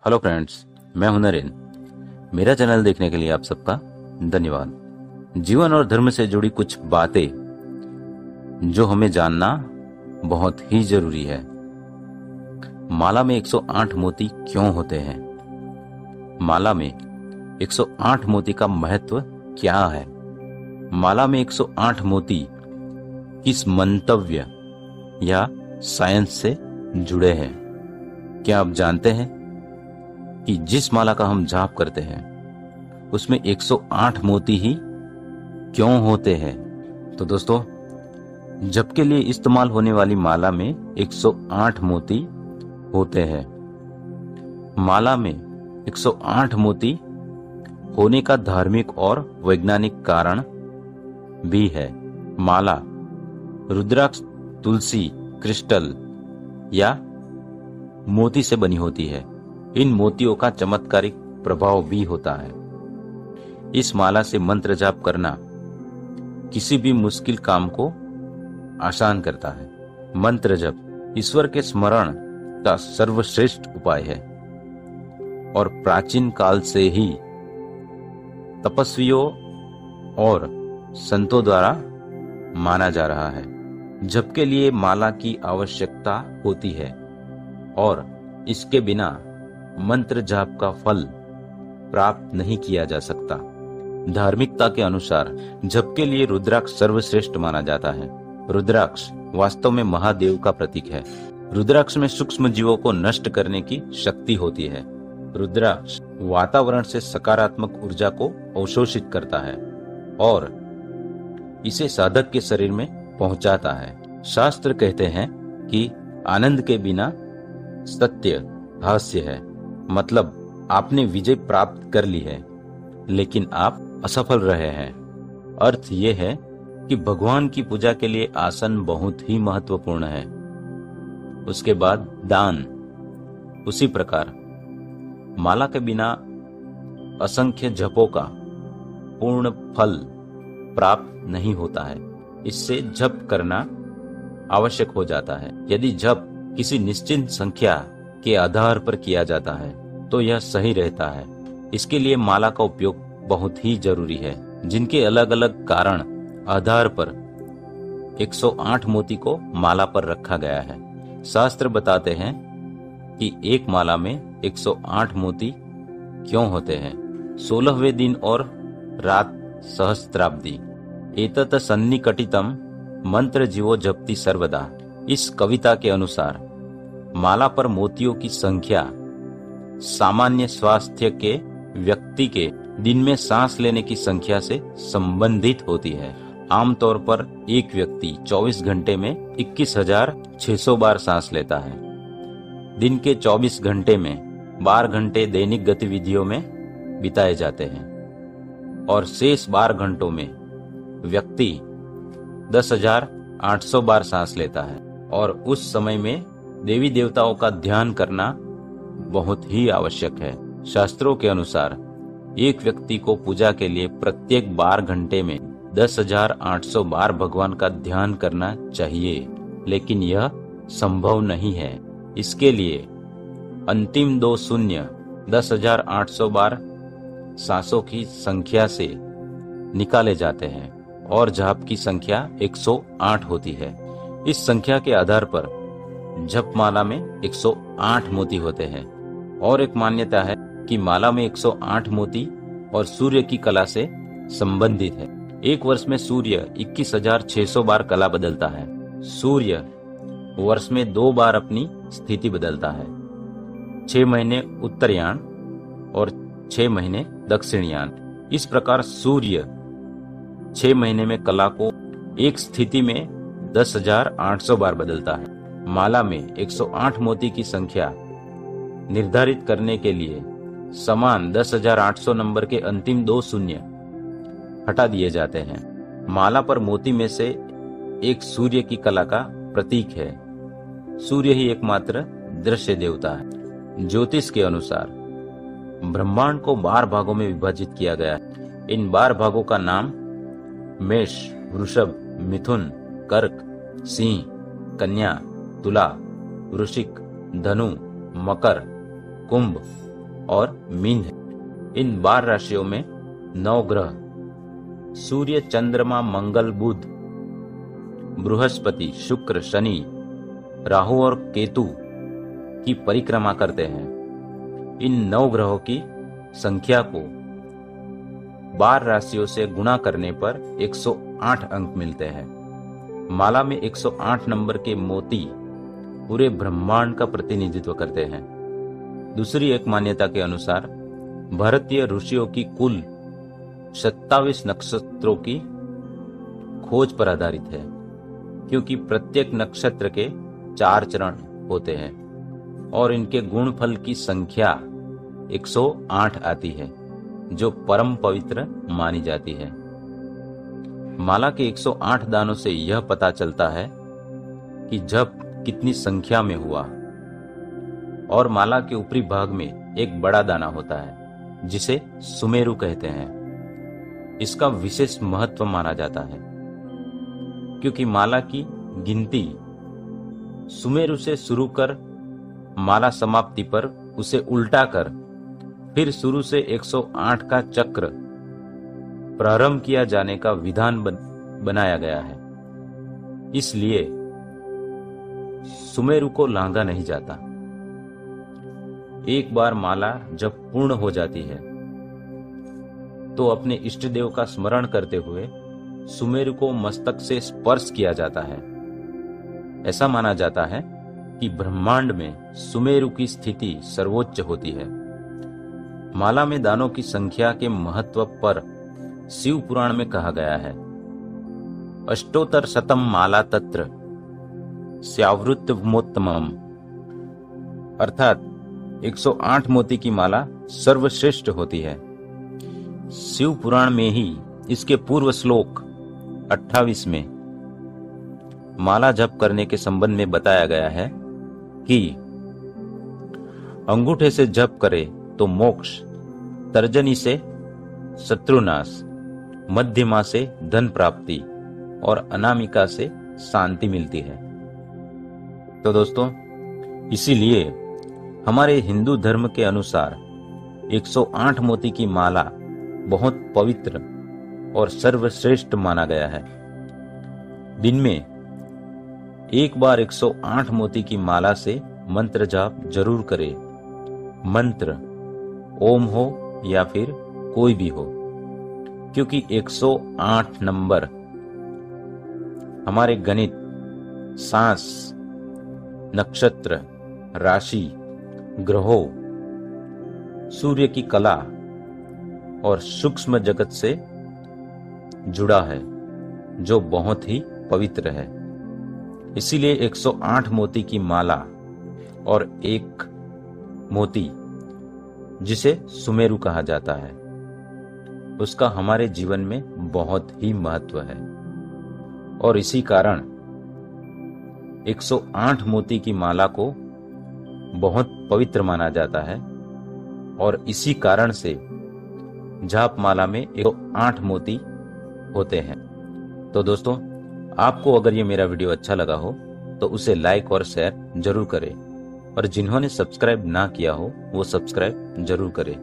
Hello friends, मैं हूं नरेंद्र। मेरा चैनल देखने के लिए आप सबका धन्यवाद। जीवन और धर्म से जुड़ी कुछ बातें जो हमें जानना बहुत ही जरूरी है। माला में 108 मोती क्यों होते हैं? माला में 108 मोती का महत्व क्या है? माला में 108 मोती किस मंतव्य या साइंस से जुड़े हैं? क्या आप जानते हैं कि जिस माला का हम जाप करते हैं उसमें 108 मोती ही क्यों होते हैं? तो दोस्तों, जप के लिए इस्तेमाल होने वाली माला में 108 मोती होते हैं। माला में 108 मोती होने का धार्मिक और वैज्ञानिक कारण भी है। माला रुद्राक्ष, तुलसी, क्रिस्टल या मोती से बनी होती है। इन मोतियों का चमत्कारिक प्रभाव भी होता है। इस माला से मंत्र जाप करना किसी भी मुश्किल काम को आसान करता है। मंत्र जप ईश्वर के स्मरण का सर्वश्रेष्ठ उपाय है और प्राचीन काल से ही तपस्वियों और संतों द्वारा माना जा रहा है। जप के लिए माला की आवश्यकता होती है और इसके बिना मंत्र जाप का फल प्राप्त नहीं किया जा सकता। धार्मिकता के अनुसार जप के लिए रुद्राक्ष सर्वश्रेष्ठ माना जाता है। रुद्राक्ष वास्तव में महादेव का प्रतीक है। रुद्राक्ष में सूक्ष्म जीवों को नष्ट करने की शक्ति होती है। रुद्राक्ष वातावरण से सकारात्मक ऊर्जा को अवशोषित करता है और इसे साधक के शरीर में पहुंचाता है। शास्त्र कहते हैं कि आनंद के बिना सत्य हास्य है। मतलब आपने विजय प्राप्त कर ली है लेकिन आप असफल रहे हैं। अर्थ यह है कि भगवान की पूजा के लिए आसन बहुत ही महत्वपूर्ण है। उसके बाद दान। उसी प्रकार माला के बिना असंख्य जपों का पूर्ण फल प्राप्त नहीं होता है। इससे जप करना आवश्यक हो जाता है। यदि जप किसी निश्चित संख्या के आधार पर किया जाता है तो यह सही रहता है। इसके लिए माला का उपयोग बहुत ही जरूरी है। जिनके अलग अलग कारण आधार पर 108 मोती को माला पर रखा गया है। शास्त्र बताते हैं कि एक माला में 108 मोती क्यों होते हैं। 16वें दिन और रात सहस्त्राब्दी एतत् सन्निकटितम मंत्र जीवो जपति सर्वदा। इस कविता के अनुसार माला पर मोतियों की संख्या सामान्य स्वास्थ्य के व्यक्ति के दिन में सांस लेने की संख्या से संबंधित होती है। आमतौर पर एक व्यक्ति 24 घंटे में 21,600 बार सांस लेता है। दिन के 24 घंटे में 12 घंटे दैनिक गतिविधियों में बिताए जाते हैं और शेष 12 घंटों में व्यक्ति 10,800 बार सांस लेता है और उस समय में देवी देवताओं का ध्यान करना बहुत ही आवश्यक है। शास्त्रों के अनुसार एक व्यक्ति को पूजा के लिए प्रत्येक 12 घंटे में 10,800 बार भगवान का ध्यान करना चाहिए, लेकिन यह संभव नहीं है। इसके लिए अंतिम 2 शून्य 10,800 बार सांसों की संख्या से निकाले जाते हैं और जाप की संख्या 108 होती है। इस संख्या के आधार पर जप माला में 108 मोती होते हैं। और एक मान्यता है कि माला में 108 मोती और सूर्य की कला से संबंधित है। एक वर्ष में सूर्य 21,600 बार कला बदलता है। सूर्य वर्ष में 2 बार अपनी स्थिति बदलता है। 6 महीने उत्तरयान और 6 महीने दक्षिणयान। इस प्रकार सूर्य 6 महीने में कला को एक स्थिति में 10,800 बार बदलता है। माला में 108 मोती की संख्या निर्धारित करने के लिए समान 10,800 नंबर के अंतिम 2 शून्य हटा दिए जाते हैं। माला पर मोती में से एक सूर्य की कला का प्रतीक है। सूर्य ही एकमात्र दृश्य देवता है। ज्योतिष के अनुसार ब्रह्मांड को 12 भागों में विभाजित किया गया है। इन 12 भागों का नाम मेष, वृषभ, मिथुन, कर्क, सिंह, कन्या, तुला, वृश्चिक, धनु, मकर, कुंभ और मीन है। इन 12 राशियों में 9 ग्रह सूर्य, चंद्रमा, मंगल, बुध, बृहस्पति, शुक्र, शनि, राहु और केतु की परिक्रमा करते हैं। इन 9 ग्रहों की संख्या को 12 राशियों से गुणा करने पर 108 अंक मिलते हैं। माला में 108 नंबर के मोती पूरे ब्रह्मांड का प्रतिनिधित्व करते हैं। दूसरी एक मान्यता के अनुसार भारतीय ऋषियों की कुल 27 नक्षत्रों की खोज पर आधारित है, क्योंकि प्रत्येक नक्षत्र के 4 चरण होते हैं और इनके गुणफल की संख्या 108 आती है, जो परम पवित्र मानी जाती है। माला के 108 दानों से यह पता चलता है कि जप कितनी संख्या में हुआ। और माला के ऊपरी भाग में एक बड़ा दाना होता है जिसे सुमेरु कहते हैं। इसका विशेष महत्व माना जाता है क्योंकि माला की गिनती सुमेरु से शुरू कर माला समाप्ति पर उसे उल्टा कर फिर शुरू से 108 का चक्र प्रारंभ किया जाने का विधान बनाया गया है। इसलिए सुमेरु को लांघा नहीं जाता। एक बार माला जब पूर्ण हो जाती है तो अपने इष्ट देव का स्मरण करते हुए सुमेरु को मस्तक से स्पर्श किया जाता है। ऐसा माना जाता है कि ब्रह्मांड में सुमेरु की स्थिति सर्वोच्च होती है। माला में दानों की संख्या के महत्व पर शिव पुराण में कहा गया है, अष्टोत्तर शतम माला तत्र स्यावृत्तमोत्तमम्, अर्थात 108 मोती की माला सर्वश्रेष्ठ होती है। शिव पुराण में ही इसके पूर्व श्लोक 28 में माला जप करने के संबंध में बताया गया है कि अंगूठे से जप करे तो मोक्ष, तर्जनी से शत्रुनाश, मध्यमा से धन प्राप्ति और अनामिका से शांति मिलती है। तो दोस्तों, इसीलिए हमारे हिंदू धर्म के अनुसार 108 मोती की माला बहुत पवित्र और सर्वश्रेष्ठ माना गया है। दिन में एक बार 108 मोती की माला से मंत्र जाप जरूर करें। मंत्र ओम हो या फिर कोई भी हो, क्योंकि 108 नंबर हमारे गणित, सांस, नक्षत्र, राशि, ग्रहों, सूर्य की कला और सूक्ष्म जगत से जुड़ा है, जो बहुत ही पवित्र है। इसीलिए 108 मोती की माला और एक मोती जिसे सुमेरु कहा जाता है, उसका हमारे जीवन में बहुत ही महत्व है। और इसी कारण 108 मोती की माला को बहुत पवित्र माना जाता है और इसी कारण से जाप माला में 108 मोती होते हैं। तो दोस्तों, आपको अगर ये मेरा वीडियो अच्छा लगा हो तो उसे लाइक और शेयर जरूर करें, और जिन्होंने सब्सक्राइब ना किया हो वो सब्सक्राइब जरूर करें।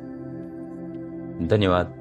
धन्यवाद।